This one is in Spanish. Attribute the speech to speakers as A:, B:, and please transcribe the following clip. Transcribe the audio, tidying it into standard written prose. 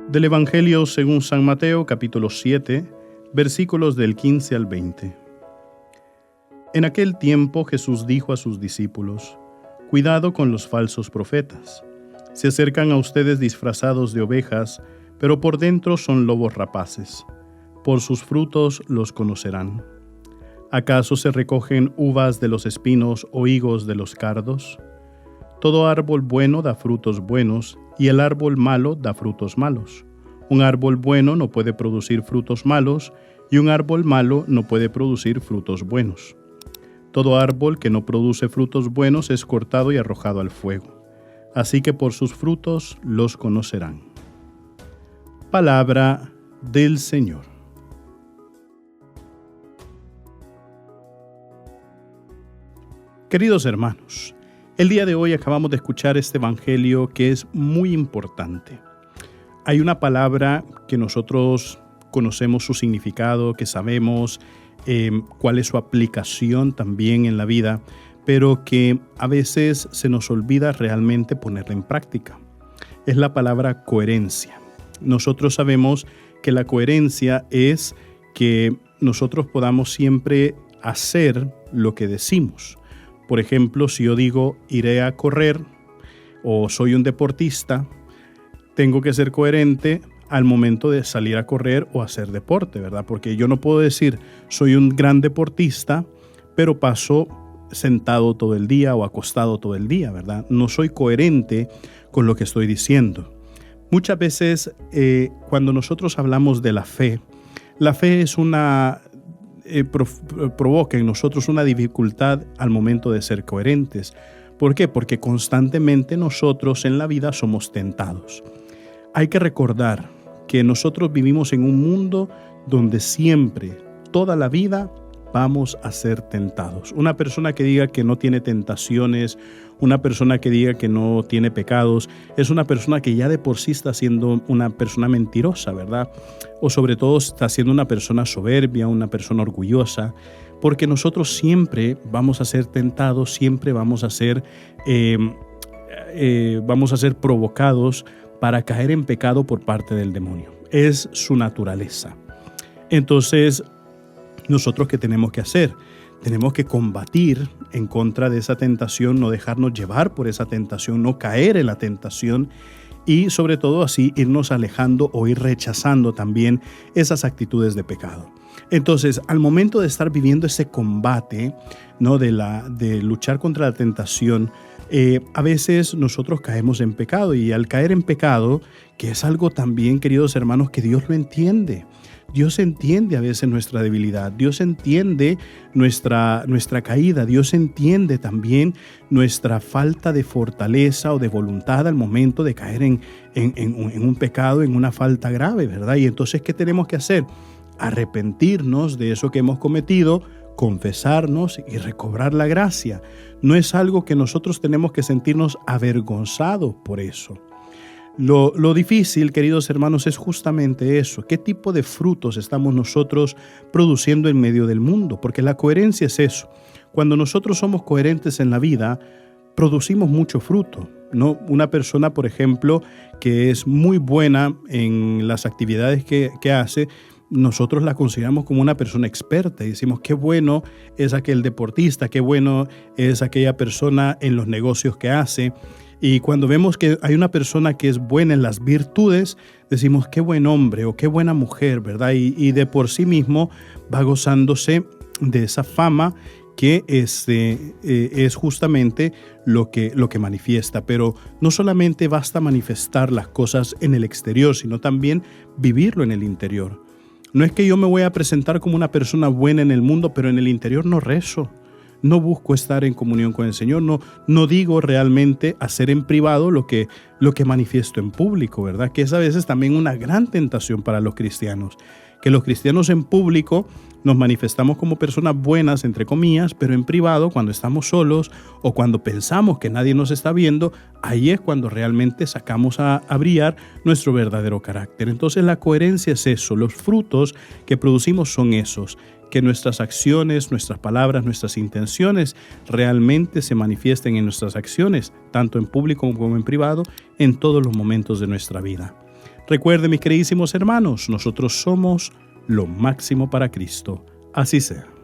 A: Del Evangelio según San Mateo, capítulo 7, versículos del 15 al 20. En aquel tiempo Jesús dijo a sus discípulos: «Cuidado con los falsos profetas. Se acercan a ustedes disfrazados de ovejas, pero por dentro son lobos rapaces. Por sus frutos los conocerán. ¿Acaso se recogen uvas de los espinos o higos de los cardos? Todo árbol bueno da frutos buenos, y el árbol malo da frutos malos. Un árbol bueno no puede producir frutos malos, y un árbol malo no puede producir frutos buenos. Todo árbol que no produce frutos buenos es cortado y arrojado al fuego. Así que por sus frutos los conocerán». Palabra del Señor. Queridos hermanos, el día de hoy acabamos de escuchar este evangelio que es muy importante. Hay una palabra que nosotros conocemos su significado, que sabemos cuál es su aplicación también en la vida, pero que a veces se nos olvida realmente ponerla en práctica. Es la palabra coherencia. Nosotros sabemos que la coherencia es que nosotros podamos siempre hacer lo que decimos. Por ejemplo, si yo digo iré a correr o soy un deportista, tengo que ser coherente al momento de salir a correr o hacer deporte, ¿verdad? Porque yo no puedo decir soy un gran deportista, pero paso sentado todo el día o acostado todo el día, ¿verdad? No soy coherente con lo que estoy diciendo. Muchas veces cuando nosotros hablamos de la fe es provoca en nosotros una dificultad al momento de ser coherentes. ¿Por qué? Porque constantemente nosotros en la vida somos tentados. Hay que recordar que nosotros vivimos en un mundo donde siempre, toda la vida, vamos a ser tentados. Una persona que diga que no tiene tentaciones, una persona que diga que no tiene pecados, es una persona que ya de por sí está siendo una persona mentirosa, ¿verdad? O sobre todo está siendo una persona soberbia, una persona orgullosa, porque nosotros siempre vamos a ser tentados, siempre vamos a ser provocados para caer en pecado por parte del demonio. Es su naturaleza. Entonces, ¿nosotros qué tenemos que hacer? Tenemos que combatir en contra de esa tentación, no dejarnos llevar por esa tentación, no caer en la tentación y sobre todo así irnos alejando o ir rechazando también esas actitudes de pecado. Entonces, al momento de estar viviendo ese combate, ¿no? de luchar contra la tentación, a veces nosotros caemos en pecado y al caer en pecado, que es algo también, queridos hermanos, que Dios lo entiende. Dios entiende a veces nuestra debilidad, Dios entiende nuestra caída, Dios entiende también nuestra falta de fortaleza o de voluntad al momento de caer en un pecado, en una falta grave, ¿verdad? Y entonces, ¿qué tenemos que hacer? Arrepentirnos de eso que hemos cometido, confesarnos y recobrar la gracia. No es algo que nosotros tenemos que sentirnos avergonzados por eso. Lo difícil, queridos hermanos, es justamente eso. ¿Qué tipo de frutos estamos nosotros produciendo en medio del mundo? Porque la coherencia es eso. Cuando nosotros somos coherentes en la vida, producimos mucho fruto, ¿no? Una persona, por ejemplo, que es muy buena en las actividades que hace, nosotros la consideramos como una persona experta y decimos qué bueno es aquel deportista, qué bueno es aquella persona en los negocios que hace. Y cuando vemos que hay una persona que es buena en las virtudes, decimos qué buen hombre o qué buena mujer, ¿verdad? Y de por sí mismo va gozándose de esa fama que es justamente lo que manifiesta. Pero no solamente basta manifestar las cosas en el exterior, sino también vivirlo en el interior. No es que yo me voy a presentar como una persona buena en el mundo, pero en el interior no rezo. No busco estar en comunión con el Señor, no digo realmente hacer en privado lo que manifiesto en público, ¿verdad? Que es a veces también una gran tentación para los cristianos, que los cristianos en público nos manifestamos como personas buenas, entre comillas, pero en privado, cuando estamos solos o cuando pensamos que nadie nos está viendo, ahí es cuando realmente sacamos a brillar nuestro verdadero carácter. Entonces la coherencia es eso, los frutos que producimos son esos, que nuestras acciones, nuestras palabras, nuestras intenciones realmente se manifiesten en nuestras acciones, tanto en público como en privado, en todos los momentos de nuestra vida. Recuerden, mis queridísimos hermanos, nosotros somos lo máximo para Cristo. Así sea.